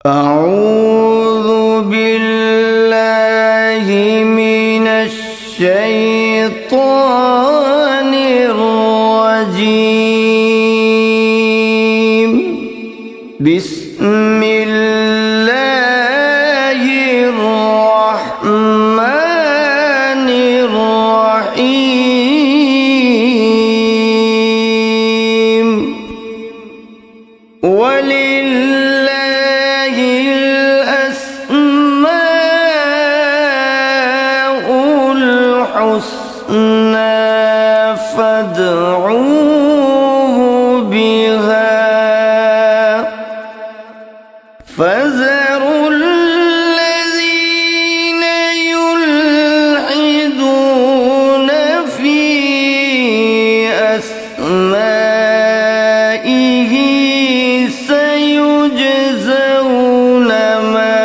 اعوذ باللہ من الشیطان الرجیم بسم اللہ الرحمن الرحیم وَلِلَّهِ الْأَسْمَاءُ الْحُسْنَى فَادْعُوهُ بِهَا فَذَرُوا الَّذِينَ يُلْحِدُونَ فِي أَسْمَائِهِ سيجزون ما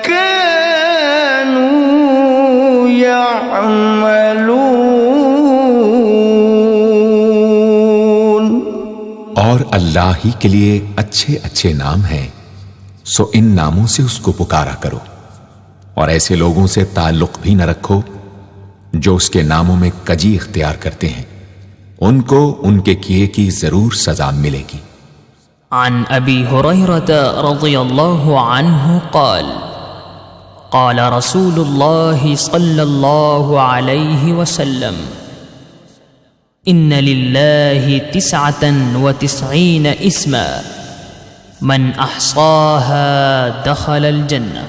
كانوا يعملون۔ اور اللہ ہی کے لیے اچھے اچھے نام ہیں، سو ان ناموں سے اس کو پکارا کرو، اور ایسے لوگوں سے تعلق بھی نہ رکھو جو اس کے ناموں میں کجی اختیار کرتے ہیں، ان کو ان کے کیے کی ضرور سزا ملے گی۔ عن ابی ہریرہ رضی اللہ عنہ قال قال رسول اللہ صلی اللہ علیہ وسلم ان للہ 99 اسما من احصاها دخل الجنہ،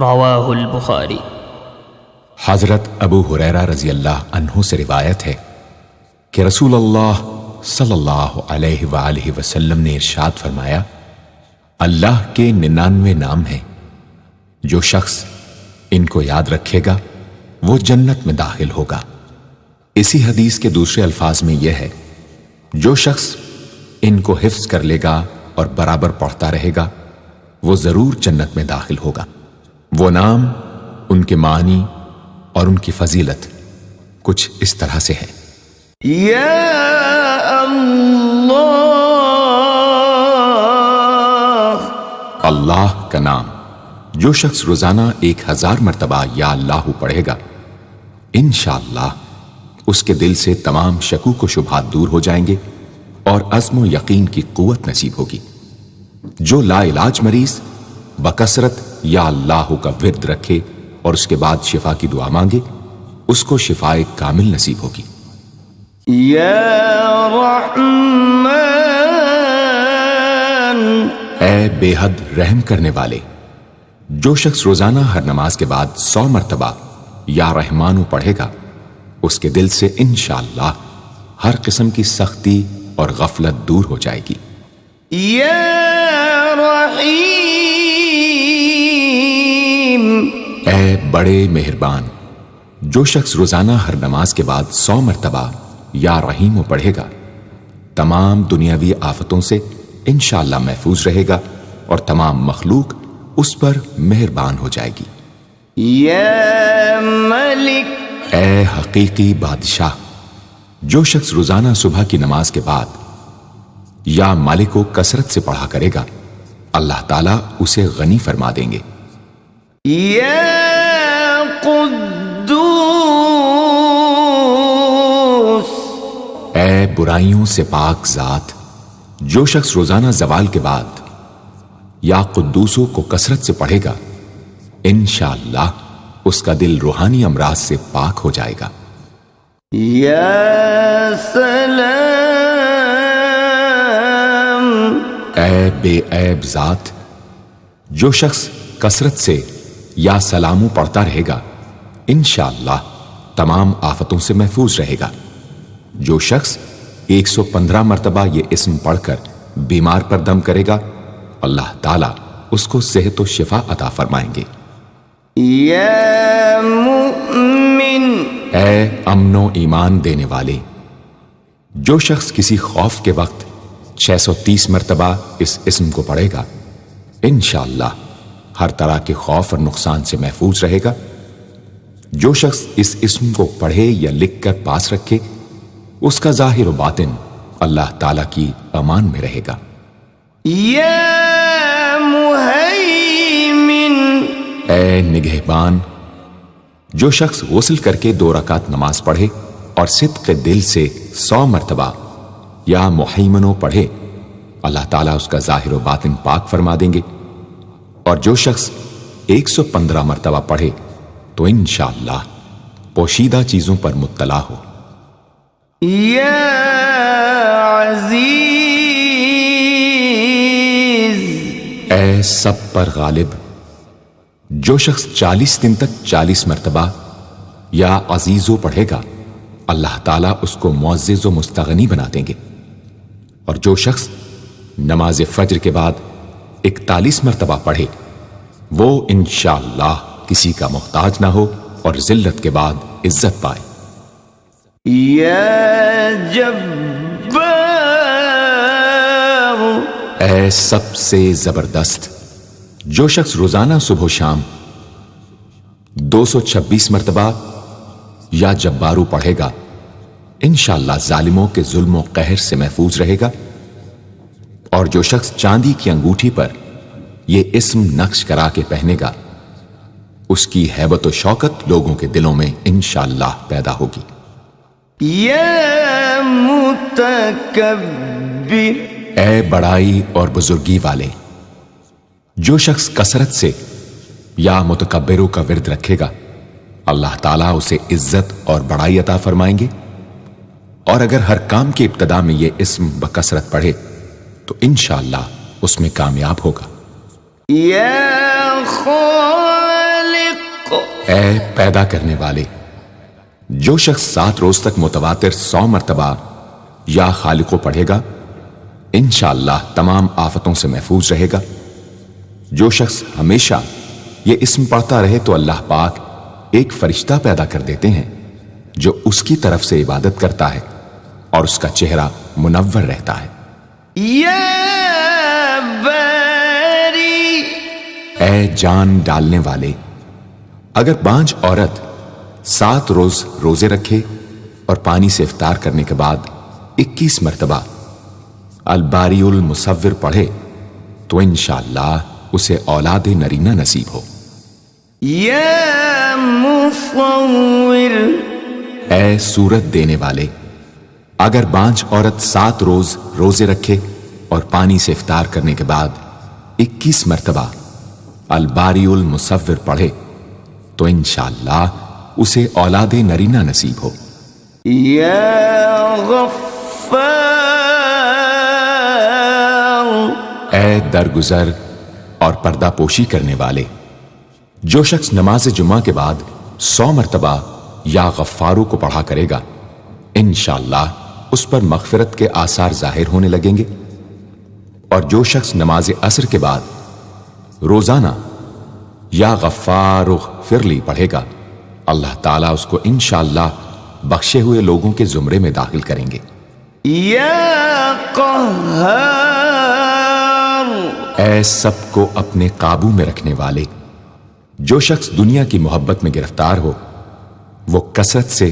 رواہ البخاری۔ حضرت ابو ہریرہ رضی اللہ عنہ سے روایت ہے کہ رسول اللہ صلی اللہ علیہ وآلہ وسلم نے ارشاد فرمایا، اللہ کے 99 نام ہیں، جو شخص ان کو یاد رکھے گا وہ جنت میں داخل ہوگا۔ اسی حدیث کے دوسرے الفاظ میں یہ ہے، جو شخص ان کو حفظ کر لے گا اور برابر پڑھتا رہے گا وہ ضرور جنت میں داخل ہوگا۔ وہ نام، ان کے معنی اور ان کی فضیلت کچھ اس طرح سے ہے۔ یا اللہ کا نام جو شخص روزانہ 1000 مرتبہ یا اللہ پڑھے گا، انشاءاللہ اس کے دل سے تمام شکوک و شبہات دور ہو جائیں گے اور عزم و یقین کی قوت نصیب ہوگی۔ جو لا علاج مریض بکثرت یا اللہ کا ورد رکھے اور اس کے بعد شفا کی دعا مانگے، اس کو شفائے کامل نصیب ہوگی۔ یا رحمان، اے بے حد رحم کرنے والے، جو شخص روزانہ ہر نماز کے بعد 100 مرتبہ یا رحمانو پڑھے گا، اس کے دل سے انشاءاللہ ہر قسم کی سختی اور غفلت دور ہو جائے گی۔ یا رحیم، اے بڑے مہربان، جو شخص روزانہ ہر نماز کے بعد 100 مرتبہ یا رحیم پڑھے گا، تمام دنیاوی آفتوں سے انشاءاللہ محفوظ رہے گا اور تمام مخلوق اس پر مہربان ہو جائے گی۔ یا ملک، اے حقیقی بادشاہ، جو شخص روزانہ صبح کی نماز کے بعد یا مالک کو کثرت سے پڑھا کرے گا، اللہ تعالیٰ اسے غنی فرما دیں گے۔ یا قدوس، اے برائیوں سے پاک ذات، جو شخص روزانہ زوال کے بعد یا قدوسوں کو کثرت سے پڑھے گا، انشاءاللہ اس کا دل روحانی امراض سے پاک ہو جائے گا۔ یا سلام، اے بے عیب ذات، جو شخص کثرت سے یا سلامو پڑھتا رہے گا، انشاءاللہ تمام آفتوں سے محفوظ رہے گا۔ جو شخص 115 مرتبہ یہ اسم پڑھ کر بیمار پر دم کرے گا، اللہ تعالیٰ اس کو صحت و شفا عطا فرمائیں گے۔ یا مؤمن، اے امن و ایمان دینے والے، جو شخص کسی خوف کے وقت 630 مرتبہ اس اسم کو پڑھے گا، انشاءاللہ ہر طرح کے خوف اور نقصان سے محفوظ رہے گا۔ جو شخص اس اسم کو پڑھے یا لکھ کر پاس رکھے، اس کا ظاہر و باطن اللہ تعالیٰ کی امان میں رہے گا۔ یا مهيمن اے نگہبان، جو شخص غسل کر کے 2 رکعت نماز پڑھے اور صدق دل سے 100 مرتبہ یا محیمنو پڑھے، اللہ تعالیٰ اس کا ظاہر و باطن پاک فرما دیں گے۔ اور جو شخص 115 مرتبہ پڑھے تو انشاءاللہ پوشیدہ چیزوں پر مطلع ہو۔ يا عزيز اے سب پر غالب، جو شخص 40 دن تک 40 مرتبہ یا عزیزو پڑھے گا، اللہ تعالیٰ اس کو معزز و مستغنی بنا دیں گے۔ اور جو شخص نماز فجر کے بعد 41 مرتبہ پڑھے، وہ انشاءاللہ کسی کا محتاج نہ ہو اور ذلت کے بعد عزت پائے۔ يا جبار اے سب سے زبردست، جو شخص روزانہ صبح و شام 226 مرتبہ یا جبارو پڑھے گا، انشاءاللہ ظالموں کے ظلم و قہر سے محفوظ رہے گا۔ اور جو شخص چاندی کی انگوٹھی پر یہ اسم نقش کرا کے پہنے گا، اس کی ہیبت و شوکت لوگوں کے دلوں میں انشاءاللہ پیدا ہوگی۔ يا متكبر اے بڑائی اور بزرگی والے، جو شخص کثرت سے یا متکبروں کا ورد رکھے گا، اللہ تعالیٰ اسے عزت اور بڑائی عطا فرمائیں گے۔ اور اگر ہر کام کی ابتدا میں یہ اسم بکثرت پڑھے تو انشاءاللہ اس میں کامیاب ہوگا۔ يا خالق اے پیدا کرنے والے، جو شخص 7 روز تک متواتر 100 مرتبہ یا خالقو پڑھے گا، انشاءاللہ تمام آفتوں سے محفوظ رہے گا۔ جو شخص ہمیشہ یہ اسم پڑھتا رہے تو اللہ پاک ایک فرشتہ پیدا کر دیتے ہیں جو اس کی طرف سے عبادت کرتا ہے اور اس کا چہرہ منور رہتا ہے۔ يا باري اے جان ڈالنے والے، اگر بانجھ عورت 7 روز روزے رکھے اور پانی سے افطار کرنے کے بعد 21 مرتبہ الباری المصور پڑھے تو انشاءاللہ اسے اولاد نرینہ نصیب ہو۔ يا مصور اے صورت دینے والے، اگر بانجھ عورت 7 روز روزے رکھے اور پانی سے افطار کرنے کے بعد 21 مرتبہ الباری المصور پڑھے تو انشاءاللہ اسے اولاد نرینہ نصیب ہو۔ يا غفار اے درگزر اور پردہ پوشی کرنے والے، جو شخص نماز جمعہ کے بعد 100 مرتبہ یا غفارو کو پڑھا کرے گا، انشاءاللہ اس پر مغفرت کے آثار ظاہر ہونے لگیں گے۔ اور جو شخص نماز عصر کے بعد روزانہ یا غفار اغفر لی پڑھے گا، اللہ تعالیٰ اس کو انشاءاللہ بخشے ہوئے لوگوں کے زمرے میں داخل کریں گے۔ يا قهار اے سب کو اپنے قابو میں رکھنے والے، جو شخص دنیا کی محبت میں گرفتار ہو وہ کثرت سے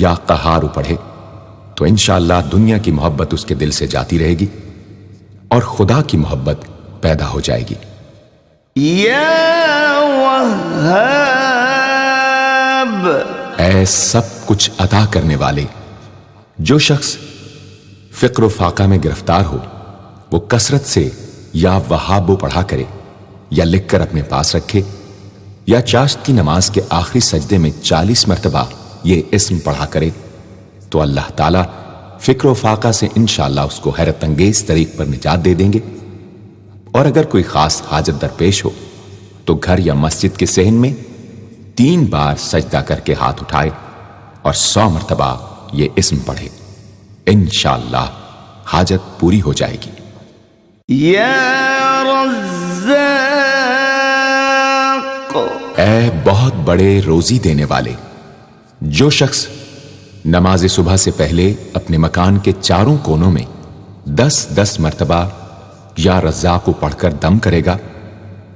یا قہارو پڑھے تو انشاءاللہ دنیا کی محبت اس کے دل سے جاتی رہے گی اور خدا کی محبت پیدا ہو جائے گی۔ يا وهاب اے سب کچھ عطا کرنے والے، جو شخص فقر و فاقہ میں گرفتار ہو وہ کثرت سے یا وہابو پڑھا کرے یا لکھ کر اپنے پاس رکھے یا چاشت کی نماز کے آخری سجدے میں 40 مرتبہ یہ اسم پڑھا کرے تو اللہ تعالیٰ فکر و فاقہ سے انشاءاللہ اس کو حیرت انگیز طریق پر نجات دے دیں گے۔ اور اگر کوئی خاص حاجت درپیش ہو تو گھر یا مسجد کے صحن میں 3 بار سجدہ کر کے ہاتھ اٹھائے اور 100 مرتبہ یہ اسم پڑھے، انشاءاللہ حاجت پوری ہو جائے گی۔ يا رزاق اے بہت بڑے روزی دینے والے، جو شخص نماز صبح سے پہلے اپنے مکان کے چاروں کونوں میں 10 مرتبہ یا رزاق کو پڑھ کر دم کرے گا،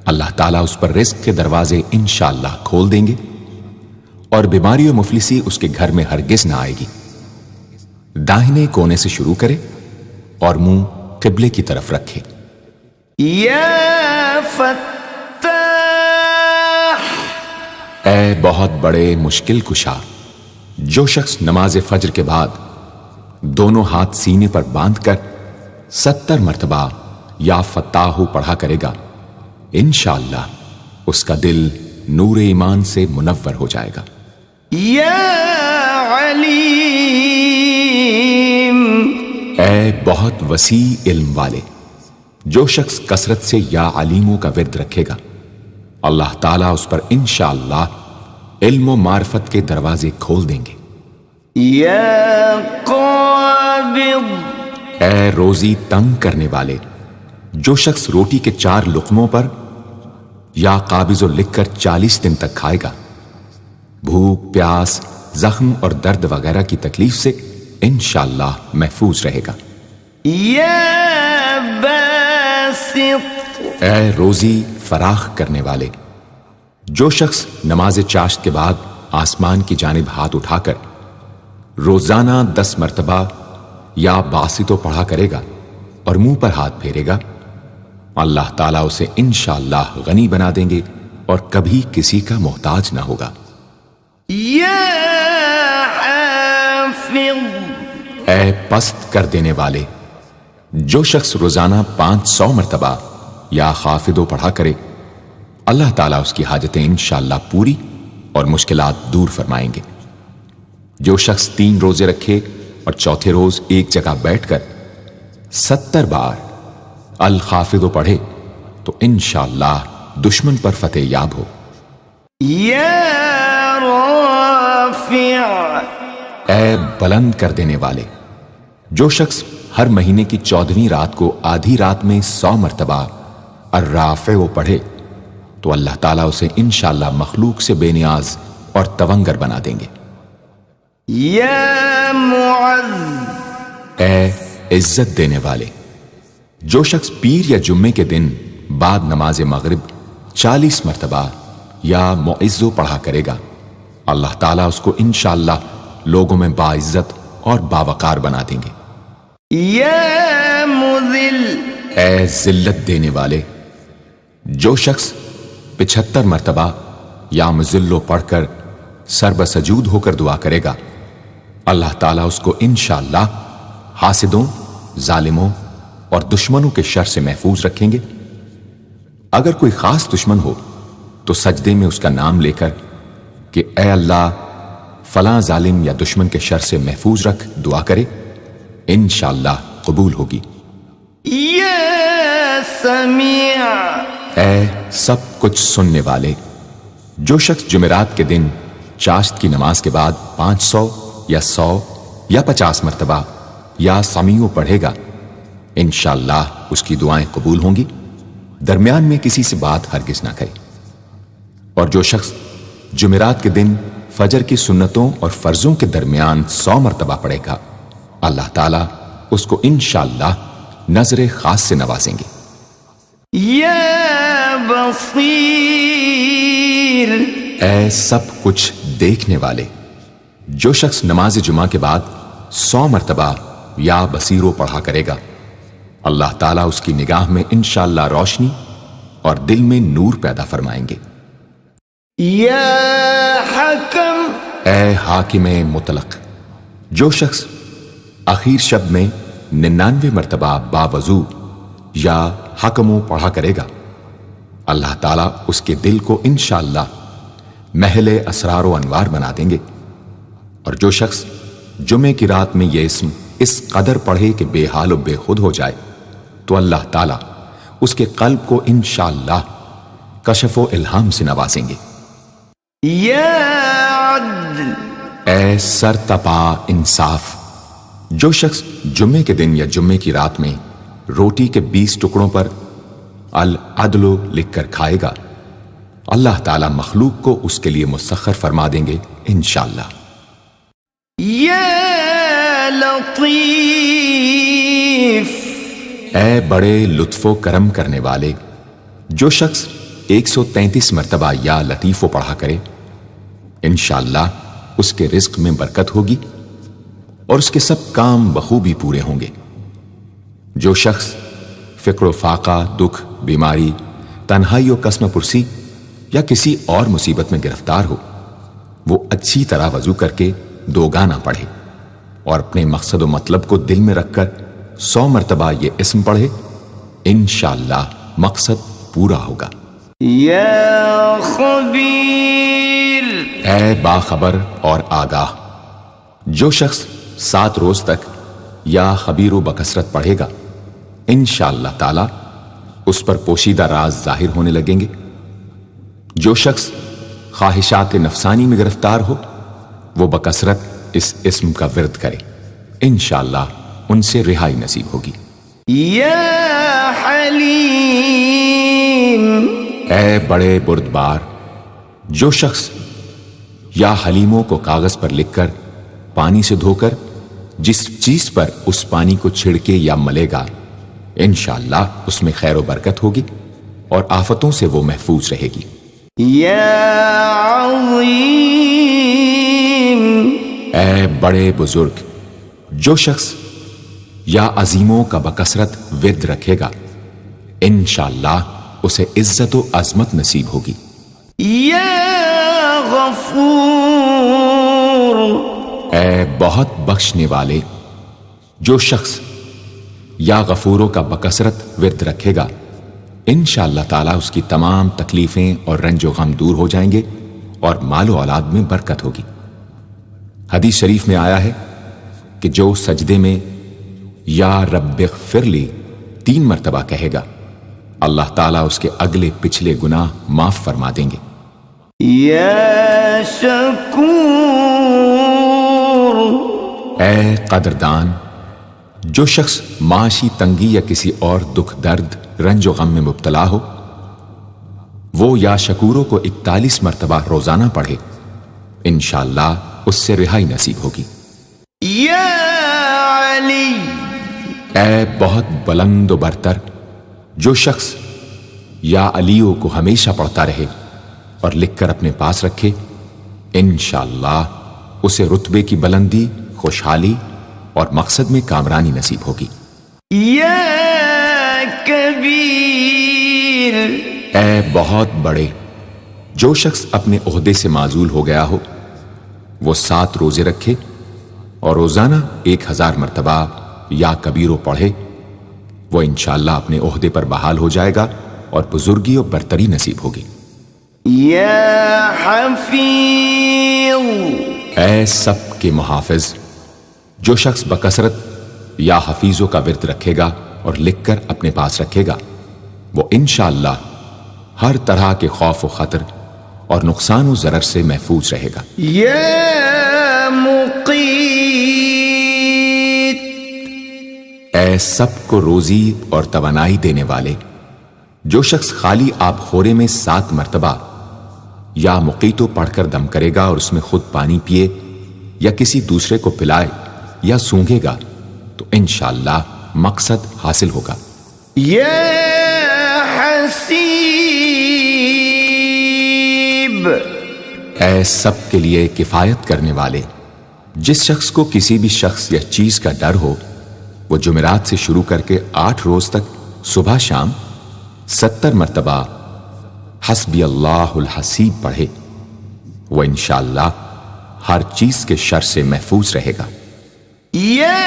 اللہ تعالیٰ اس پر رزق کے دروازے انشاءاللہ کھول دیں گے اور بیماری و مفلسی اس کے گھر میں ہرگز نہ آئے گی۔ داہنے کونے سے شروع کرے اور منہ قبلے کی طرف رکھے۔ یا فتاح، اے بہت بڑے مشکل کشا، جو شخص نماز فجر کے بعد دونوں ہاتھ سینے پر باندھ کر 70 مرتبہ یا فتاح پڑھا کرے گا، انشاءاللہ اس کا دل نور ایمان سے منور ہو جائے گا۔ یا علیم، اے بہت وسیع علم والے، جو شخص کثرت سے یا علیموں کا ورد رکھے گا، اللہ تعالیٰ اس پر انشاءاللہ علم و معرفت کے دروازے کھول دیں گے۔ یا قابض، اے روزی تنگ کرنے والے، جو شخص روٹی کے 4 لقموں پر یا قابض لکھ کر 40 دن تک کھائے گا، بھوک، پیاس، زخم اور درد وغیرہ کی تکلیف سے انشاءاللہ محفوظ رہے گا۔ یا باسط، اے روزی فراخ کرنے والے، جو شخص نماز چاشت کے بعد آسمان کی جانب ہاتھ اٹھا کر روزانہ 10 مرتبہ یا باسطو پڑھا کرے گا اور منہ پر ہاتھ پھیرے گا، اللہ تعالیٰ اسے انشاءاللہ غنی بنا دیں گے اور کبھی کسی کا محتاج نہ ہوگا۔ یا حافظ، اے پست کر دینے والے، جو شخص روزانہ 500 مرتبہ یا خافضو پڑھا کرے، اللہ تعالیٰ اس کی حاجتیں انشاءاللہ پوری اور مشکلات دور فرمائیں گے۔ جو شخص 3 روزے رکھے اور چوتھے روز ایک جگہ بیٹھ کر 70 بار الخافضو پڑھے تو انشاءاللہ دشمن پر فتح یاب ہو۔ یا رافع، اے بلند کر دینے والے، جو شخص ہر مہینے کی 14ویں رات کو آدھی رات میں 100 مرتبہ الرافع پڑھے تو اللہ تعالیٰ اسے انشاءاللہ مخلوق سے بے نیاز اور تونگر بنا دیں گے۔ یا معز، اے عزت دینے والے، جو شخص پیر یا جمعے کے دن بعد نماز مغرب 40 مرتبہ یا معزو پڑھا کرے گا، اللہ تعالیٰ اس کو انشاءاللہ لوگوں میں باعزت اور باوقار بنا دیں گے۔ یا مذل، اے ذلت دینے والے، جو شخص 75 مرتبہ یا مذلو پڑھ کر سر بسجود ہو کر دعا کرے گا، اللہ تعالیٰ اس کو انشاءاللہ حاسدوں، ظالموں اور دشمنوں کے شر سے محفوظ رکھیں گے۔ اگر کوئی خاص دشمن ہو تو سجدے میں اس کا نام لے کر کہ اے اللہ فلاں ظالم یا دشمن کے شر سے محفوظ رکھ دعا کرے، انشاءاللہ قبول ہوگی۔ یا سمیع، اے سب کچھ سننے والے، جو شخص جمعرات کے دن چاشت کی نماز کے بعد 500 یا 100 یا 50 مرتبہ یا سمیع پڑھے گا، انشاءاللہ اس کی دعائیں قبول ہوں گی، درمیان میں کسی سے بات ہرگز نہ کرے۔ اور جو شخص جمعرات کے دن فجر کی سنتوں اور فرضوں کے درمیان 100 مرتبہ پڑھے گا، اللہ تعالیٰ اس کو انشاءاللہ نظر خاص سے نوازیں گے۔ یا بصیر، اے سب کچھ دیکھنے والے، جو شخص نماز جمعہ کے بعد 100 مرتبہ یا بصیرو پڑھا کرے گا، اللہ تعالیٰ اس کی نگاہ میں انشاءاللہ روشنی اور دل میں نور پیدا فرمائیں گے۔ یا حکم، اے حاکم مطلق، جو شخص آخر شب میں 99 مرتبہ باوضو یا حکمو پڑھا کرے گا، اللہ تعالیٰ اس کے دل کو انشاءاللہ محل اسرار و انوار بنا دیں گے۔ اور جو شخص جمعے کی رات میں یہ اسم اس قدر پڑھے کہ بے حال و بے خود ہو جائے تو اللہ تعالیٰ اس کے قلب کو انشاءاللہ کشف و الہام سے نوازیں گے۔ یا عدل، اے سر تپا انصاف، جو شخص جمعے کے دن یا جمعے کی رات میں روٹی کے 20 ٹکڑوں پر العدل لکھ کر کھائے گا، اللہ تعالیٰ مخلوق کو اس کے لیے مسخر فرما دیں گے انشاءاللہ۔ یا لطیف، اے بڑے لطف و کرم کرنے والے، جو شخص 133 مرتبہ یا لطیفو پڑھا کرے، انشاءاللہ اس کے رزق میں برکت ہوگی اور اس کے سب کام بخوبی پورے ہوں گے۔ جو شخص فقر و فاقہ، دکھ، بیماری، تنہائی و قسم پرسی یا کسی اور مصیبت میں گرفتار ہو، وہ اچھی طرح وضو کر کے 2 گانا پڑھے اور اپنے مقصد و مطلب کو دل میں رکھ کر 100 مرتبہ یہ اسم پڑھے، انشاءاللہ مقصد پورا ہوگا۔ یا خبیر، اے باخبر اور آگاہ، جو شخص 7 روز تک یا خبیر و بکثرت پڑھے گا، انشاءاللہ تعالی اس پر پوشیدہ راز ظاہر ہونے لگیں گے۔ جو شخص خواہشات نفسانی میں گرفتار ہو، وہ بکثرت اس اسم کا ورد کرے، انشاءاللہ ان سے رہائی نصیب ہوگی۔ یا حلیم، اے بڑے بردبار، جو شخص یا حلیموں کو کاغذ پر لکھ کر پانی سے دھو کر جس چیز پر اس پانی کو چھڑکے یا ملے گا، انشاءاللہ اس میں خیر و برکت ہوگی اور آفتوں سے وہ محفوظ رہے گی۔ یا عظیم، اے بڑے بزرگ، جو شخص یا عظیموں کا بکثرت ورد رکھے گا، انشاءاللہ اسے عزت و عظمت نصیب ہوگی۔ یا غفور، اے بہت بخشنے والے، جو شخص یا غفوروں کا بکثرت ورد رکھے گا، انشاءاللہ تعالی اس کی تمام تکلیفیں اور رنج و غم دور ہو جائیں گے اور مال و اولاد میں برکت ہوگی۔ حدیث شریف میں آیا ہے کہ جو سجدے میں یا رب اغفر لی 3 مرتبہ کہے گا، اللہ تعالیٰ اس کے اگلے پچھلے گناہ معاف فرما دیں گے۔ یا شکور، اے قدردان، جو شخص معاشی تنگی یا کسی اور دکھ درد رنج و غم میں مبتلا ہو، وہ یا شکوروں کو 41 مرتبہ روزانہ پڑھے، انشاءاللہ اس سے رہائی نصیب ہوگی۔ یا علی، اے بہت بلند و برتر، جو شخص یا علیوں کو ہمیشہ پڑھتا رہے اور لکھ کر اپنے پاس رکھے، انشاءاللہ اسے رتبے کی بلندی، خوشحالی اور مقصد میں کامرانی نصیب ہوگی۔ یا کبیر، اے بہت بڑے، جو شخص اپنے عہدے سے معزول ہو گیا ہو، وہ 7 روزے رکھے اور روزانہ 1000 مرتبہ یا کبیرو پڑھے، وہ انشاءاللہ اپنے عہدے پر بحال ہو جائے گا اور بزرگی و برتری نصیب ہوگی۔ یا حفیظ، اے سب کے محافظ، جو شخص بکثرت یا حفیظوں کا ورد رکھے گا اور لکھ کر اپنے پاس رکھے گا، وہ انشاءاللہ ہر طرح کے خوف و خطر اور نقصان و ضرر سے محفوظ رہے گا۔ یا مقیت، اے سب کو روزی اور توانائی دینے والے، جو شخص خالی آب خورے میں 7 مرتبہ یا مقیتو پڑھ کر دم کرے گا اور اس میں خود پانی پیے یا کسی دوسرے کو پلائے یا سونگے گا، تو انشاءاللہ مقصد حاصل ہوگا۔ یا حسیب، اے سب کے لیے کفایت کرنے والے، جس شخص کو کسی بھی شخص یا چیز کا ڈر ہو، وہ جمعرات سے شروع کر کے 8 روز تک صبح شام 70 مرتبہ حسبی اللہ الحسیب پڑھے، وہ انشاءاللہ ہر چیز کے شر سے محفوظ رہے گا۔ یا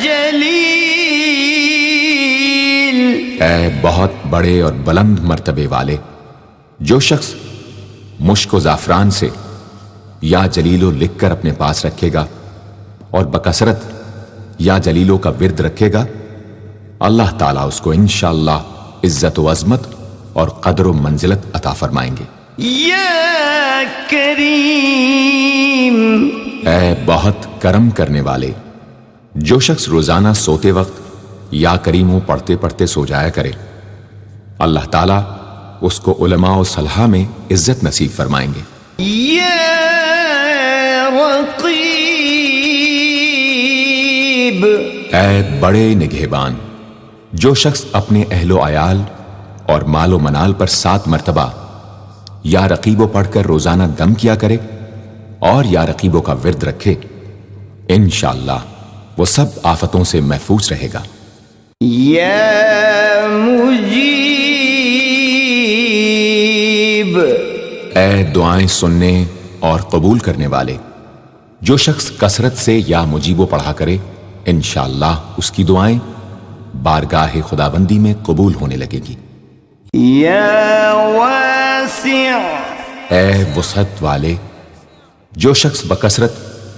جلیل، اے بہت بڑے اور بلند مرتبے والے، جو شخص مشک و زعفران سے یا جلیلو لکھ کر اپنے پاس رکھے گا اور بکثرت یا جلیلوں کا ورد رکھے گا، اللہ تعالیٰ اس کو انشاءاللہ عزت و عظمت اور قدر و منزلت عطا فرمائیں گے۔ یا کریم، اے بہت کرم کرنے والے، جو شخص روزانہ سوتے وقت یا کریموں پڑھتے پڑھتے سو جایا کرے، اللہ تعالیٰ اس کو علماء و صلحاء میں عزت نصیب فرمائیں گے۔ یا رقیب، اے بڑے نگہبان، جو شخص اپنے اہل و عیال اور مال و منال پر 7 مرتبہ یا رقیبو پڑھ کر روزانہ دم کیا کرے اور یا رقیبوں کا ورد رکھے، انشاءاللہ وہ سب آفتوں سے محفوظ رہے گا۔ یا دعائیں سننے اور قبول کرنے والے، جو شخص کثرت سے یا مجیبو پڑھا کرے انشاءاللہ اس کی دعائیں بارگاہ خداوندی میں قبول ہونے لگے گی۔ یا واسع، اے وسعت والے، جو شخص بکثرت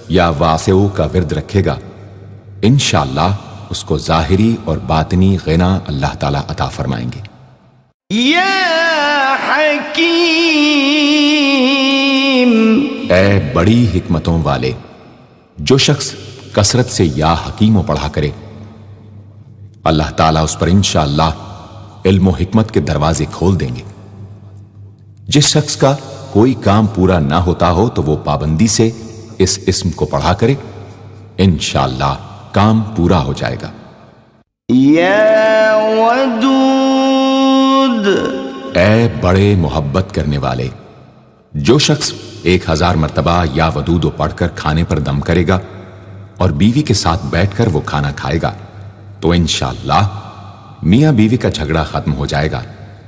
یا واسعو کا ورد رکھے گا انشاءاللہ اس کو ظاہری اور باطنی غنا اللہ تعالیٰ عطا فرمائیں گے۔ یا حکیم، اے بڑی حکمتوں والے، جو شخص کثرت سے یا حکیمو پڑھا کرے اللہ تعالیٰ اس پر انشاءاللہ علم و حکمت کے دروازے کھول دیں گے۔ جس شخص کا کوئی کام پورا نہ ہوتا ہو تو وہ پابندی سے اس اسم کو پڑھا کرے انشاءاللہ کام پورا ہو جائے گا۔ یا ودود، اے بڑے محبت کرنے والے، جو شخص 1000 مرتبہ یا ودود پڑھ کر کھانے پر دم کرے گا اور بیوی کے ساتھ بیٹھ کر وہ کھانا کھائے گا تو انشاءاللہ میاں بیوی کا جھگڑا ختم ہو جائے گا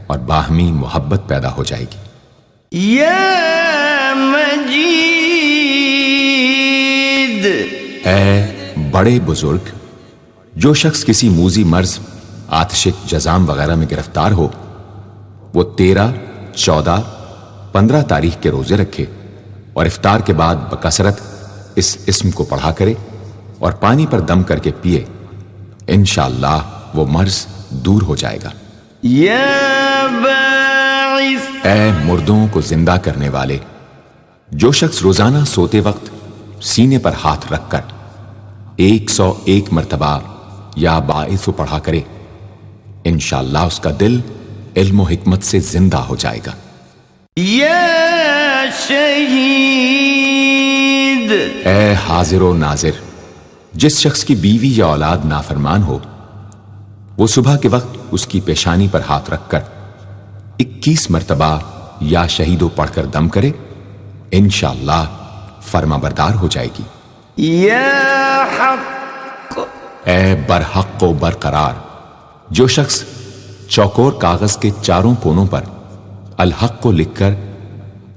اور باہمی محبت پیدا ہو جائے گی۔ یا مجید، اے بڑے بزرگ، جو شخص کسی موذی مرض، آتش جزام وغیرہ میں گرفتار ہو وہ 13، 14، 15 تاریخ کے روزے رکھے اور افطار کے بعد بکثرت اس اسم کو پڑھا کرے اور پانی پر دم کر کے پیے انشاءاللہ وہ مرض دور ہو جائے گا۔ یا باعث، اے مردوں کو زندہ کرنے والے، جو شخص روزانہ سوتے وقت سینے پر ہاتھ رکھ کر 101 مرتبہ یا باعث پڑھا کرے انشاءاللہ اس کا دل علم و حکمت سے زندہ ہو جائے گا۔ یا شہید، اے حاضر و ناظر، جس شخص کی بیوی یا اولاد نافرمان ہو وہ صبح کے وقت اس کی پیشانی پر ہاتھ رکھ کر 21 مرتبہ یا شہیدو پڑھ کر دم کرے انشاءاللہ فرما بردار ہو جائے گی۔ یا حق، اے برحق و برقرار، جو شخص چوکور کاغذ کے چاروں کونوں پر الحق کو لکھ کر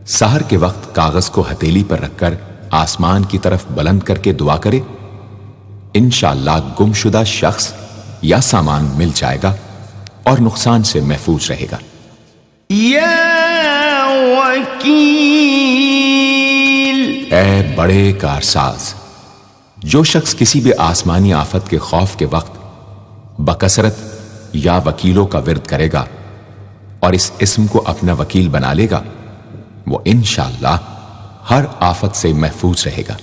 سحر کے وقت کاغذ کو ہتھیلی پر رکھ کر آسمان کی طرف بلند کر کے دعا کرے انشاءاللہ گم شدہ شخص یا سامان مل جائے گا اور نقصان سے محفوظ رہے گا۔ یا وکیل، اے بڑے کارساز، جو شخص کسی بھی آسمانی آفت کے خوف کے وقت بکثرت یا وکیلوں کا ورد کرے گا اور اس اسم کو اپنا وکیل بنا لے گا وہ انشاءاللہ ہر آفت سے محفوظ رہے گا۔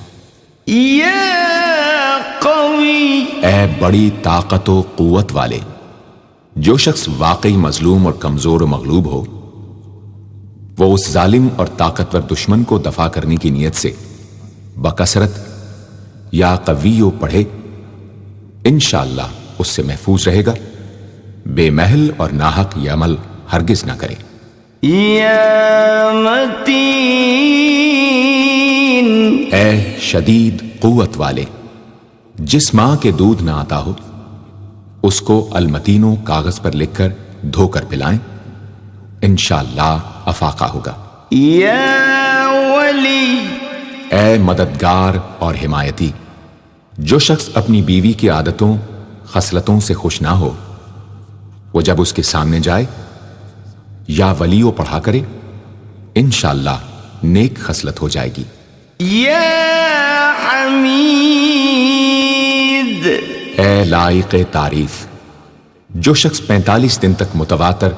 یا قوی، اے بڑی طاقت و قوت والے، جو شخص واقعی مظلوم اور کمزور و مغلوب ہو وہ اس ظالم اور طاقتور دشمن کو دفاع کرنے کی نیت سے بکثرت یا قویو پڑھے انشاءاللہ اس سے محفوظ رہے گا، بے محل اور ناحق یہ عمل ہرگز نہ کرے۔ یا متین، اے شدید قوت والے، جس ماں کے دودھ نہ آتا ہو اس کو المتینوں کاغذ پر لکھ کر دھو کر پلائیں انشاءاللہ افاقہ ہوگا۔ یا ولی، اے مددگار اور حمایتی، جو شخص اپنی بیوی کی عادتوں خصلتوں سے خوش نہ ہو وہ جب اس کے سامنے جائے یا ولیو پڑھا کرے انشاءاللہ نیک خصلت ہو جائے گی۔ یا حمید، اے لائق تعریف، جو شخص 45 دن تک متواتر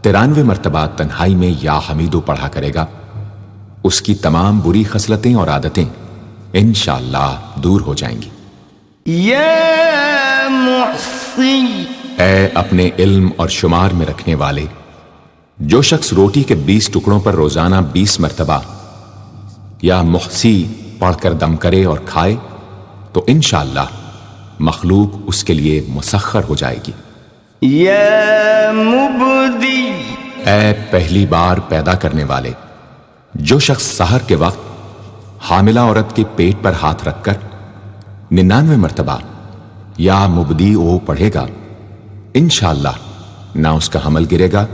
93 مرتبہ تنہائی میں یا حمیدو پڑھا کرے گا اس کی تمام بری خصلتیں اور عادتیں انشاءاللہ دور ہو جائیں گی۔ یا محصی، اے اپنے علم اور شمار میں رکھنے والے، جو شخص روٹی کے 20 ٹکڑوں پر روزانہ 20 مرتبہ یا محصی پڑھ کر دم کرے اور کھائے تو انشاءاللہ مخلوق اس کے لیے مسخر ہو جائے گی۔ یا مبدی، اے پہلی بار پیدا کرنے والے، جو شخص سحر کے وقت حاملہ عورت کے پیٹ پر ہاتھ رکھ کر 99 مرتبہ یا مبدی او پڑھے گا انشاءاللہ نہ اس کا حمل گرے گا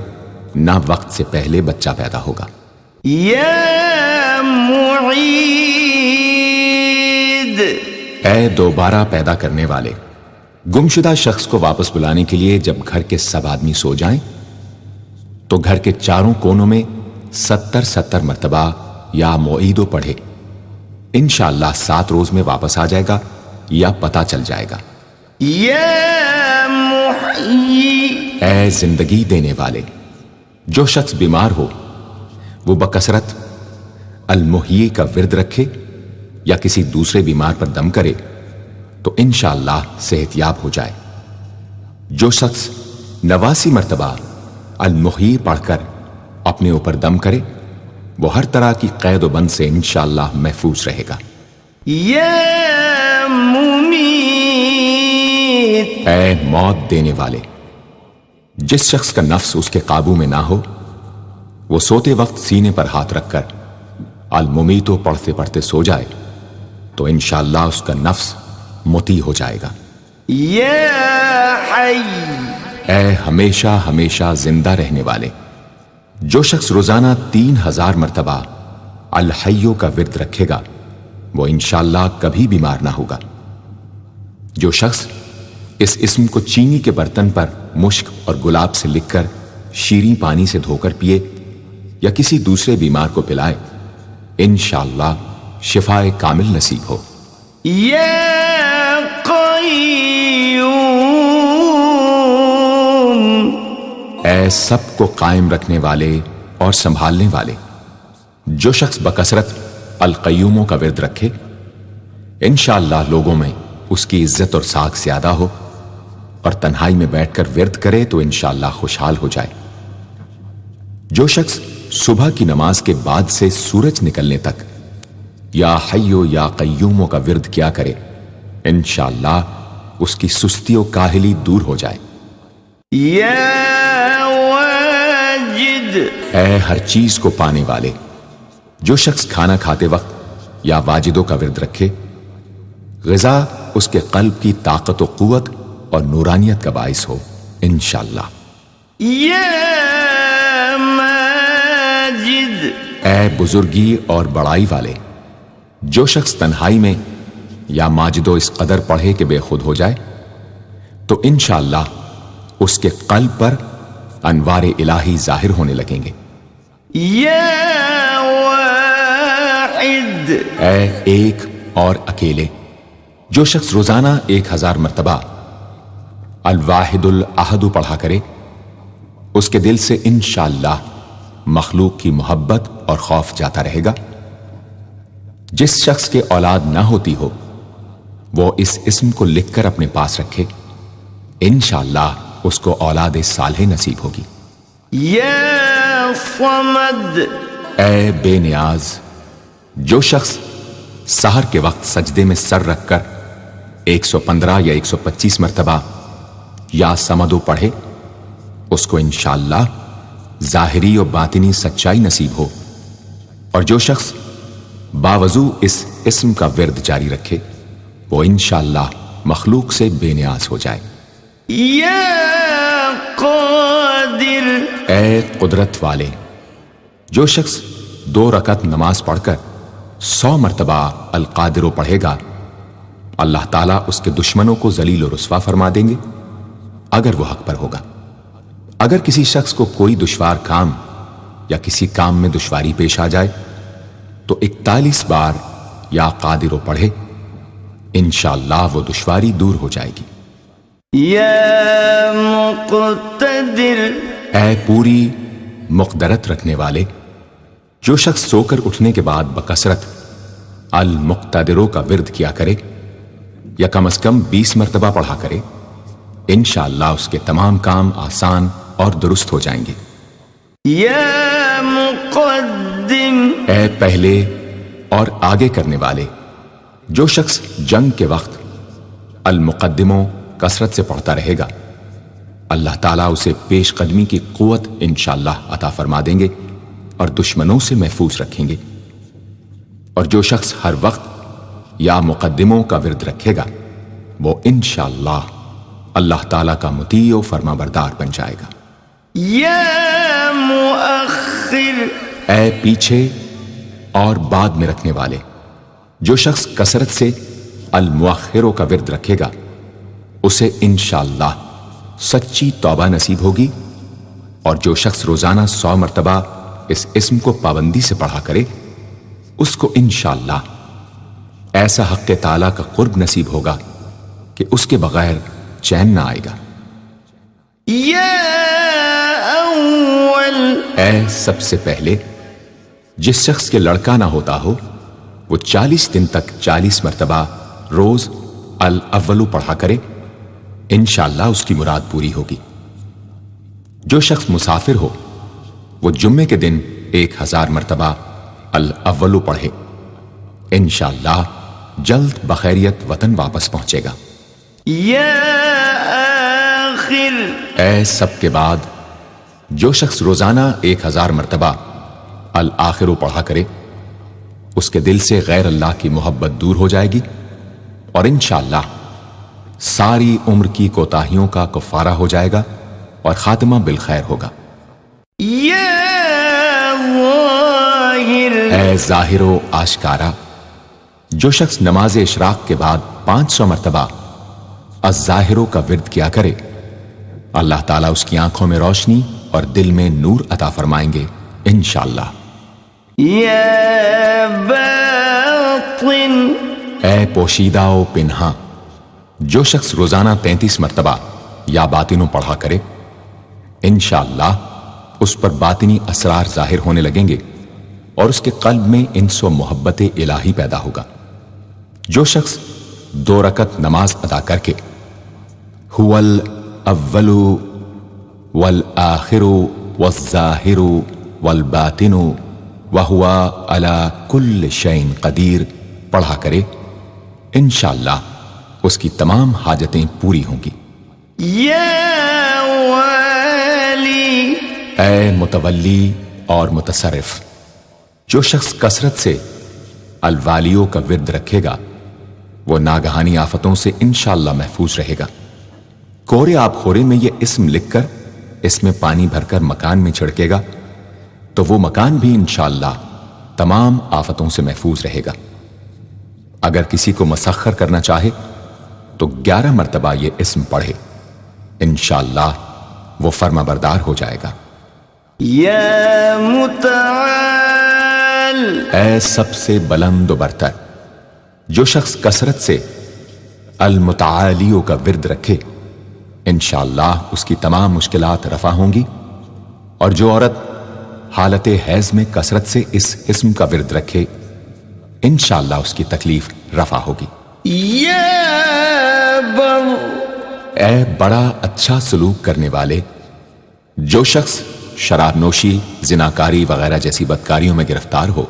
نہ وقت سے پہلے بچہ پیدا ہوگا۔ يا معيد اے دوبارہ پیدا کرنے والے، گمشدہ شخص کو واپس بلانے کے لیے جب گھر کے سب آدمی سو جائیں تو گھر کے چاروں کونوں میں 70 مرتبہ یا معیدو پڑھے، انشاءاللہ 7 روز میں واپس آ جائے گا یا پتہ چل جائے گا۔ يا محيي اے زندگی دینے والے، جو شخص بیمار ہو وہ بکثرت المحیی کا ورد رکھے یا کسی دوسرے بیمار پر دم کرے تو انشاءاللہ صحت یاب ہو جائے۔ جو شخص 89 مرتبہ المحیی پڑھ کر اپنے اوپر دم کرے وہ ہر طرح کی قید و بند سے انشاءاللہ محفوظ رہے گا۔ يا مميت اے موت دینے والے، جس شخص کا نفس اس کے قابو میں نہ ہو وہ سوتے وقت سینے پر ہاتھ رکھ کر الممیتو پڑھتے پڑھتے سو جائے تو انشاءاللہ اس کا نفس مطیع ہو جائے گا۔ يا حي اے ہمیشہ ہمیشہ زندہ رہنے والے، جو شخص روزانہ 3000 مرتبہ الحیو کا ورد رکھے گا وہ انشاءاللہ کبھی بیمار نہ ہوگا۔ جو شخص اس اسم کو چینی کے برتن پر مشک اور گلاب سے لکھ کر شیریں پانی سے دھو کر پیے یا کسی دوسرے بیمار کو پلائے انشاءاللہ شفاء کامل نصیب ہو۔ يا قيوم اے سب کو قائم رکھنے والے اور سنبھالنے والے، جو شخص بکثرت القیوموں کا ورد رکھے انشاءاللہ لوگوں میں اس کی عزت اور ساکھ زیادہ ہو، اور تنہائی میں بیٹھ کر ورد کرے تو انشاءاللہ خوشحال ہو جائے۔ جو شخص صبح کی نماز کے بعد سے سورج نکلنے تک یا حیو یا قیوموں کا ورد کیا کرے انشاءاللہ اس کی سستی و کاہلی دور ہو جائے۔ يا واجد اے ہر چیز کو پانے والے، جو شخص کھانا کھاتے وقت یا واجدوں کا ورد رکھے غذا اس کے قلب کی طاقت و قوت اور نورانیت کا باعث ہو انشاءاللہ۔ يا ماجد اے بزرگی اور بڑائی والے، جو شخص تنہائی میں یا ماجدو اس قدر پڑھے کہ بے خود ہو جائے تو انشاءاللہ اس کے قلب پر انوار الہی ظاہر ہونے لگیں گے۔ يا واحد اے ایک اور اکیلے، جو شخص روزانہ 1000 مرتبہ الواحد الاحد پڑھا کرے اس کے دل سے انشاءاللہ مخلوق کی محبت اور خوف جاتا رہے گا۔ جس شخص کے اولاد نہ ہوتی ہو وہ اس اسم کو لکھ کر اپنے پاس رکھے انشاءاللہ اس کو اولاد صالح نصیب ہوگی۔ يا صمد اے بے نیاز، جو شخص سحر کے وقت سجدے میں سر رکھ کر 115 یا 125 مرتبہ یا سمدو پڑھے اس کو انشاءاللہ ظاہری و باطنی سچائی نصیب ہو، اور جو شخص باوضو اس اسم کا ورد جاری رکھے وہ انشاءاللہ مخلوق سے بے نیاز ہو جائے۔ يا قادر اے قدرت والے، جو شخص 2 رکعت نماز پڑھ کر 100 مرتبہ القادر پڑھے گا اللہ تعالیٰ اس کے دشمنوں کو ذلیل و رسوا فرما دیں گے اگر وہ حق پر ہوگا۔ اگر کسی شخص کو کوئی دشوار کام یا کسی کام میں دشواری پیش آ جائے تو 41 بار یا قادر پڑھے انشاءاللہ وہ دشواری دور ہو جائے گی۔ يا مقتدر اے پوری مقدرت رکھنے والے، جو شخص سو کر اٹھنے کے بعد بکثرت المقتدروں کا ورد کیا کرے یا کم از کم 20 مرتبہ پڑھا کرے انشاءاللہ اس کے تمام کام آسان اور درست ہو جائیں گے۔ يا مقدم اے پہلے اور آگے کرنے والے، جو شخص جنگ کے وقت المقدموں کثرت سے پڑھتا رہے گا اللہ تعالیٰ اسے پیش قدمی کی قوت انشاءاللہ عطا فرما دیں گے اور دشمنوں سے محفوظ رکھیں گے۔ اور جو شخص ہر وقت یا مقدموں کا ورد رکھے گا وہ انشاءاللہ اللہ تعالیٰ کا مطیع و فرما بردار بن جائے گا۔ يا مؤخر اے پیچھے اور بعد میں رکھنے والے، جو شخص کثرت سے المؤخروں کا ورد رکھے گا اسے انشاءاللہ سچی توبہ نصیب ہوگی، اور جو شخص روزانہ 100 مرتبہ اس اسم کو پابندی سے پڑھا کرے اس کو انشاءاللہ ایسا حق تعالیٰ کا قرب نصیب ہوگا کہ اس کے بغیر چین نہ آئے گا۔ یا اول اے سب سے پہلے جس شخص کے لڑکا نہ ہوتا ہو وہ 40 دن تک 40 مرتبہ روز الاولو پڑھا کرے، انشاءاللہ اس کی مراد پوری ہوگی۔ جو شخص مسافر ہو وہ جمعے کے دن 1000 مرتبہ الاولو پڑھے، انشاءاللہ جلد بخیریت وطن واپس پہنچے گا۔ یا آخر اے سب کے بعد جو شخص روزانہ 1000 مرتبہ الآخرو پڑھا کرے اس کے دل سے غیر اللہ کی محبت دور ہو جائے گی، اور انشاءاللہ ساری عمر کی کوتاہیوں کا کفارہ ہو جائے گا اور خاتمہ بالخیر ہوگا۔ یا ظاہر اے ظاہر و آشکارا جو شخص نماز اشراق کے بعد 500 مرتبہ الظاہرو کا ورد کیا کرے اللہ تعالیٰ اس کی آنکھوں میں روشنی اور دل میں نور عطا فرمائیں گے انشاءاللہ۔ یا باطن اے پوشیدہ و پنہاں جو شخص روزانہ 33 مرتبہ یا باطنوں پڑھا کرے انشاءاللہ اس پر باطنی اسرار ظاہر ہونے لگیں گے اور اس کے قلب میں انس و محبت الہی پیدا ہوگا۔ جو شخص 2 رکعت نماز ادا کر کے هو الاول والآخر والظاہر والباطن وهو على كل شيء قدیر پڑھا کرے انشاءاللہ اس کی تمام حاجتیں پوری ہوں گی۔ یا والی اے متولی اور متصرف جو شخص کثرت سے الوالیوں کا ورد رکھے گا وہ ناگہانی آفتوں سے انشاءاللہ محفوظ رہے گا۔ کورے آب خورے میں یہ اسم لکھ کر اس میں پانی بھر کر مکان میں چھڑکے گا تو وہ مکان بھی انشاءاللہ تمام آفتوں سے محفوظ رہے گا۔ اگر کسی کو مسخر کرنا چاہے تو 11 مرتبہ یہ اسم پڑھے انشاءاللہ وہ فرما بردار ہو جائے گا۔ یا متعال اے سب سے بلند و برتر جو شخص کثرت سے المتعالیوں کا ورد رکھے انشاءاللہ اس کی تمام مشکلات رفع ہوں گی، اور جو عورت حالت حیض میں کثرت سے اس اسم کا ورد رکھے انشاءاللہ اس کی تکلیف رفع ہوگی۔ یا بر اے بڑا اچھا سلوک کرنے والے جو شخص شراب نوشی، زناکاری وغیرہ جیسی بدکاریوں میں گرفتار ہو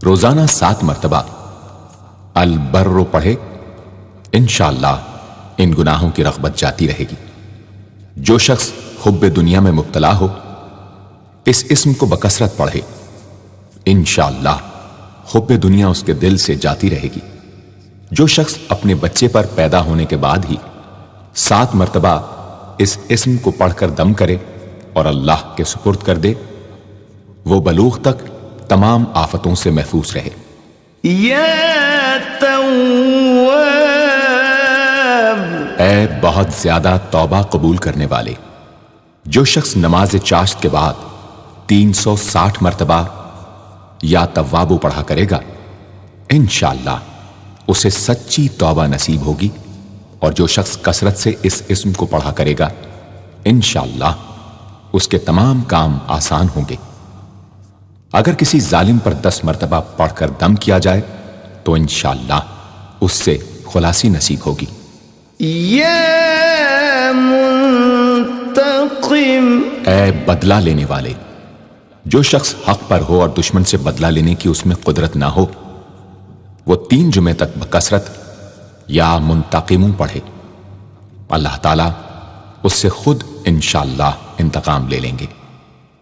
روزانہ 7 مرتبہ البر پڑھے انشاءاللہ ان گناہوں کی رغبت جاتی رہے گی۔ جو شخص حب دنیا میں مبتلا ہو اس اسم کو بکثرت پڑھے انشاءاللہ حب دنیا اس کے دل سے جاتی رہے گی۔ جو شخص اپنے بچے پر پیدا ہونے کے بعد ہی 7 مرتبہ اس اسم کو پڑھ کر دم کرے اور اللہ کے سپرد کر دے وہ بلوغ تک تمام آفتوں سے محفوظ رہے۔ یا تواب اے بہت زیادہ توبہ قبول کرنے والے جو شخص نماز چاشت کے بعد 360 مرتبہ یا توابو پڑھا کرے گا انشاءاللہ اسے سچی توبہ نصیب ہوگی، اور جو شخص کثرت سے اس اسم کو پڑھا کرے گا انشاءاللہ اس کے تمام کام آسان ہوں گے۔ اگر کسی ظالم پر 10 مرتبہ پڑھ کر دم کیا جائے تو انشاءاللہ اس سے خلاصی نصیب ہوگی۔ یا منتقم اے بدلہ لینے والے جو شخص حق پر ہو اور دشمن سے بدلہ لینے کی اس میں قدرت نہ ہو وہ 3 جمعے تک بکثرت یا منتقموں پڑھے، اللہ تعالیٰ اس سے خود انشاءاللہ انتقام لے لیں گے۔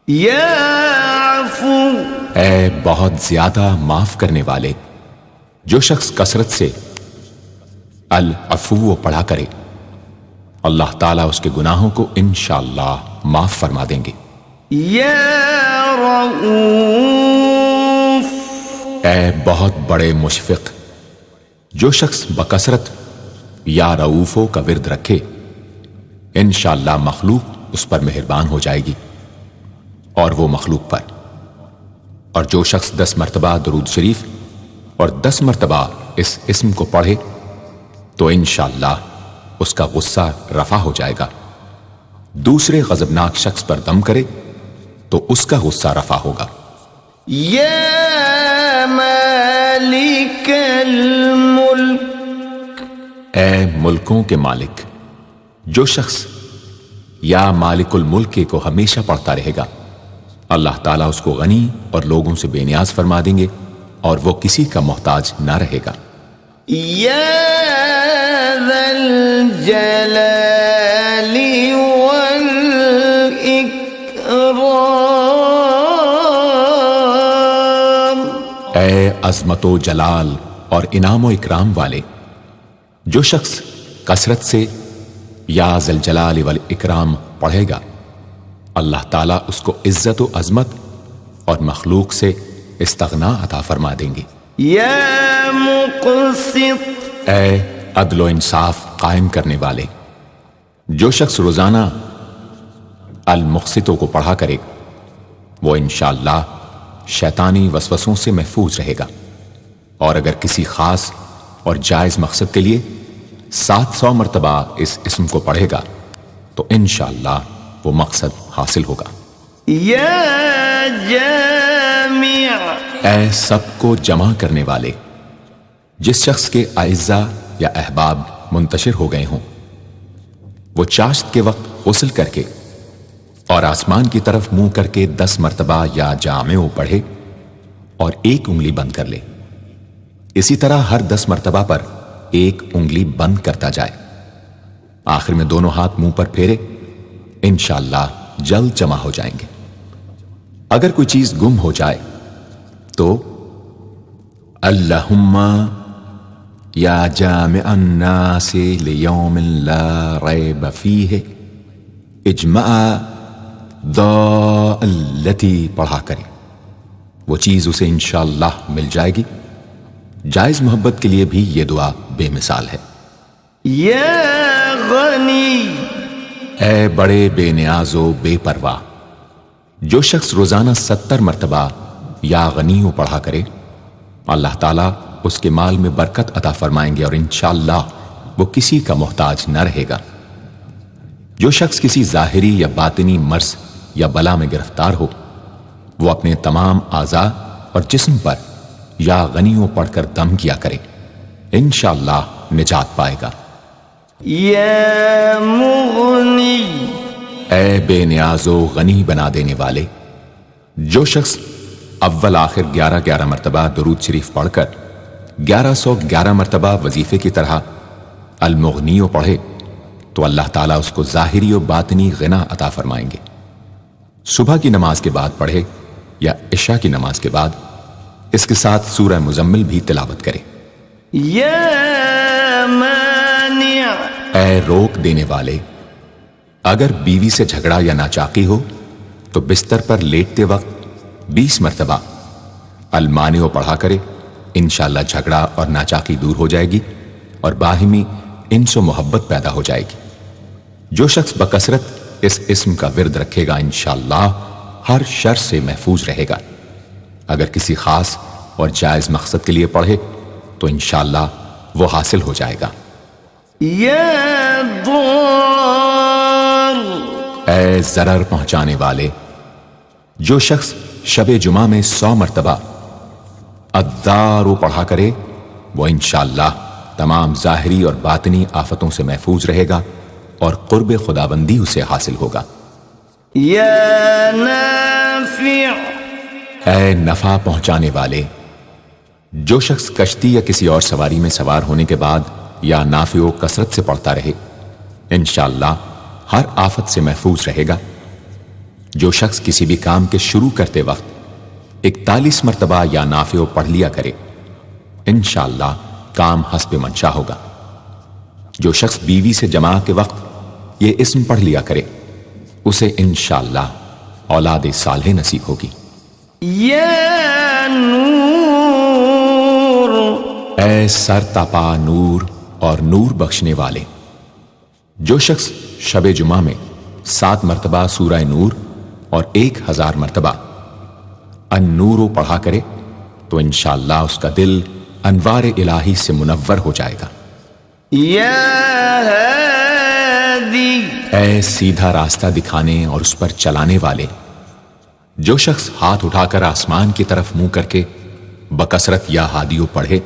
یا عفو اے بہت زیادہ معاف کرنے والے جو شخص کثرت سے العفو پڑھا کرے اللہ تعالیٰ اس کے گناہوں کو انشاءاللہ معاف فرما دیں گے۔ یا رؤوف اے بہت بڑے مشفق، جو شخص بکثرت یا رؤوفو کا ورد رکھے انشاءاللہ مخلوق اس پر مہربان ہو جائے گی، اور وہ مخلوق پر۔ اور جو شخص 10 مرتبہ درود شریف اور 10 مرتبہ اس اسم کو پڑھے تو انشاءاللہ اس کا غصہ رفع ہو جائے گا۔ دوسرے غضبناک شخص پر دم کرے تو اس کا غصہ رفع ہوگا۔ یا مالک الملک اے ملکوں کے مالک، جو شخص یا مالک الملک کو ہمیشہ پڑھتا رہے گا اللہ تعالیٰ اس کو غنی اور لوگوں سے بے نیاز فرما دیں گے اور وہ کسی کا محتاج نہ رہے گا۔ یا ذا الجلال والاکرام اے عظمت و جلال اور انعام و اکرام والے، جو شخص کثرت سے یا ذا الجلال والاکرام پڑھے گا اللہ تعالیٰ اس کو عزت و عظمت اور مخلوق سے استغنا عطا فرما دیں گے۔ یا مقسط اے عدل و انصاف قائم کرنے والے، جو شخص روزانہ المقسطوں کو پڑھا کرے وہ انشاءاللہ شیطانی وسوسوں سے محفوظ رہے گا، اور اگر کسی خاص اور جائز مقصد کے لیے 700 مرتبہ اس اسم کو پڑھے گا تو انشاءاللہ وہ مقصد حاصل ہوگا۔ یا جامع اے سب کو جمع کرنے والے، جس شخص کے اعزاء یا احباب منتشر ہو گئے ہوں وہ چاشت کے وقت غسل کر کے اور آسمان کی طرف منہ کر کے 10 مرتبہ یا جامع پڑھے اور 1 انگلی بند کر لے۔ اسی طرح ہر 10 مرتبہ پر 1 انگلی بند کرتا جائے، آخر میں دونوں ہاتھ منہ پر پھیرے، انشاءاللہ جلد جمع ہو جائیں گے۔ اگر کوئی چیز گم ہو جائے تو اللہم یا جامع الناس لیوم لا ریب فیہ اجمع التی پڑھا کرے، وہ چیز اسے انشاءاللہ مل جائے گی۔ جائز محبت کے لیے بھی یہ دعا بے مثال ہے۔ یا غنی اے بڑے بے نیاز و بے پرواہ، جو شخص روزانہ 70 مرتبہ یا غنیوں پڑھا کرے اللہ تعالیٰ اس کے مال میں برکت عطا فرمائیں گے اور انشاءاللہ وہ کسی کا محتاج نہ رہے گا۔ جو شخص کسی ظاہری یا باطنی مرض یا بلا میں گرفتار ہو وہ اپنے تمام اعضاء اور جسم پر یا غنیوں پڑھ کر دم کیا کرے، انشاءاللہ نجات پائے گا۔ یا مغنی اے بے نیاز و غنی بنا دینے والے، جو شخص اول آخر 11 مرتبہ درود شریف پڑھ کر 1111 مرتبہ وظیفے کی طرح المغنی پڑھے تو اللہ تعالیٰ اس کو ظاہری و باطنی غنا عطا فرمائیں گے۔ صبح کی نماز کے بعد پڑھے یا عشاء کی نماز کے بعد اس کے ساتھ سورہ مزمل بھی تلاوت کرے۔ یا مانع اے روک دینے والے، اگر بیوی سے جھگڑا یا ناچاقی ہو تو بستر پر لیٹتے وقت 20 مرتبہ المانع پڑھا کرے، انشاءاللہ جھگڑا اور ناچاقی دور ہو جائے گی اور باہمی انس و محبت پیدا ہو جائے گی۔ جو شخص بکثرت اس اسم کا ورد رکھے گا انشاءاللہ ہر شر سے محفوظ رہے گا۔ اگر کسی خاص اور جائز مقصد کے لیے پڑھے تو انشاءاللہ وہ حاصل ہو جائے گا۔ یا ضار اے ضرر پہنچانے والے، جو شخص شب جمعہ میں 100 مرتبہ الدار پڑھا کرے وہ انشاءاللہ تمام ظاہری اور باطنی آفتوں سے محفوظ رہے گا اور قرب خداوندی اسے حاصل ہوگا۔ یا نافع اے نفع پہنچانے والے، جو شخص کشتی یا کسی اور سواری میں سوار ہونے کے بعد یا نافع و کثرت سے پڑھتا رہے انشاءاللہ ہر آفت سے محفوظ رہے گا۔ جو شخص کسی بھی کام کے شروع کرتے وقت 41 مرتبہ یا نافع پڑھ لیا کرے انشاءاللہ کام حسب منشا ہوگا۔ جو شخص بیوی سے جماع کے وقت یہ اسم پڑھ لیا کرے اسے انشاءاللہ اولاد صالح نصیب ہوگی۔ یا نور اے سر تپا نور اور نور بخشنے والے. جو شخص شب جمعہ میں 7 مرتبہ سورہ نور اور 1000 مرتبہ النور پڑھا کرے تو انشاءاللہ اس کا دل انوار الہی سے منور ہو جائے گا. یا ہادی اے سیدھا راستہ دکھانے اور اس پر چلانے والے. جو شخص ہاتھ اٹھا کر آسمان کی طرف منہ کر کے بکثرت یا ہادیو پڑھے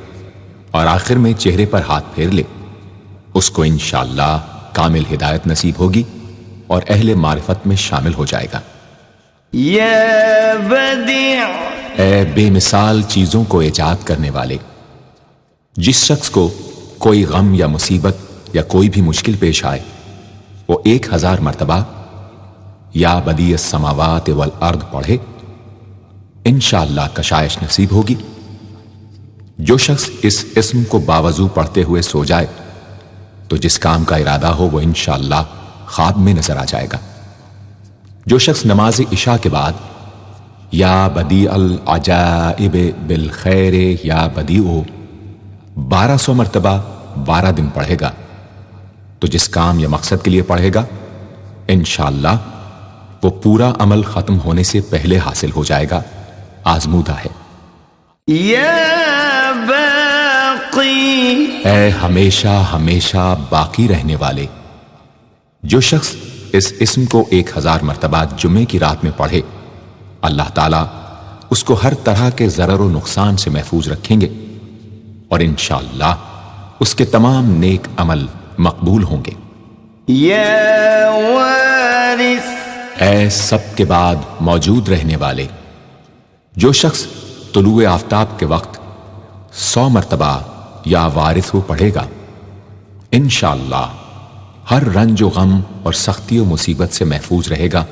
اور آخر میں چہرے پر ہاتھ پھیر لے اس کو انشاءاللہ کامل ہدایت نصیب ہوگی اور اہل معرفت میں شامل ہو جائے گا. یا بدیع اے بے مثال چیزوں کو ایجاد کرنے والے. جس شخص کو کوئی غم یا مصیبت یا کوئی بھی مشکل پیش آئے وہ 1000 مرتبہ یا بدیع السماوات والارض پڑھے انشاءاللہ کشائش نصیب ہوگی. جو شخص اس اسم کو باوضو پڑھتے ہوئے سو جائے تو جس کام کا ارادہ ہو وہ انشاءاللہ خواب میں نظر آ جائے گا. جو شخص نماز عشاء کے بعد یا بدیع العجائب بالخیر یا بدیع 1200 مرتبہ 12 دن پڑھے گا تو جس کام یا مقصد کے لیے پڑھے گا انشاءاللہ وہ پورا عمل ختم ہونے سے پہلے حاصل ہو جائے گا. آزمودہ ہے. یا باقی اے ہمیشہ ہمیشہ باقی رہنے والے. جو شخص اس اسم کو 1000 مرتبہ جمعے کی رات میں پڑھے اللہ تعالیٰ اس کو ہر طرح کے ضرر و نقصان سے محفوظ رکھیں گے اور انشاءاللہ اس کے تمام نیک عمل مقبول ہوں گے. یا وارث اے سب کے بعد موجود رہنے والے. جو شخص طلوع آفتاب کے وقت 100 مرتبہ یا وارث ہو پڑھے گا انشاءاللہ ہر رنج و غم اور سختی و مصیبت سے محفوظ رہے گا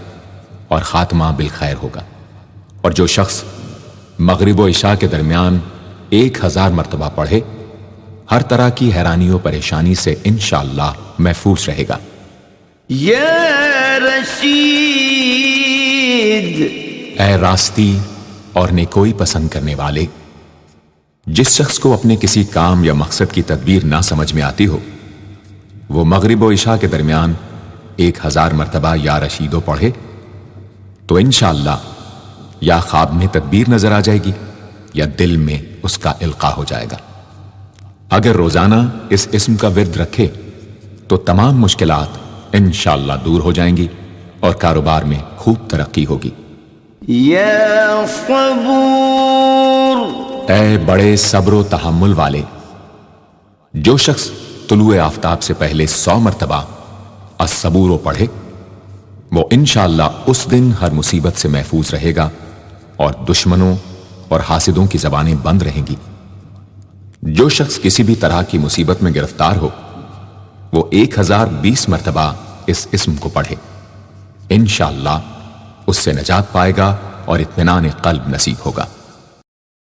اور خاتمہ بالخیر ہوگا. اور جو شخص مغرب و عشاء کے درمیان 1000 مرتبہ پڑھے ہر طرح کی حیرانی و پریشانی سے انشاءاللہ محفوظ رہے گا. یا رشید اے راستی اور نیکوئی پسند کرنے والے. جس شخص کو اپنے کسی کام یا مقصد کی تدبیر نہ سمجھ میں آتی ہو وہ مغرب و عشاء کے درمیان 1000 مرتبہ یا رشیدو پڑھے تو انشاءاللہ یا خواب میں تدبیر نظر آ جائے گی یا دل میں اس کا القاء ہو جائے گا. اگر روزانہ اس اسم کا ورد رکھے تو تمام مشکلات انشاءاللہ دور ہو جائیں گی اور کاروبار میں خوب ترقی ہوگی. یا صبور اے بڑے صبر و تحمل والے. جو شخص طلوع آفتاب سے پہلے 100 مرتبہ الصبور پڑھے وہ انشاءاللہ اس دن ہر مصیبت سے محفوظ رہے گا اور دشمنوں اور حاسدوں کی زبانیں بند رہیں گی. جو شخص کسی بھی طرح کی مصیبت میں گرفتار ہو وہ 1020 مرتبہ اس اسم کو پڑھے انشاءاللہ اس سے نجات پائے گا اور اطمینان قلب نصیب ہوگا.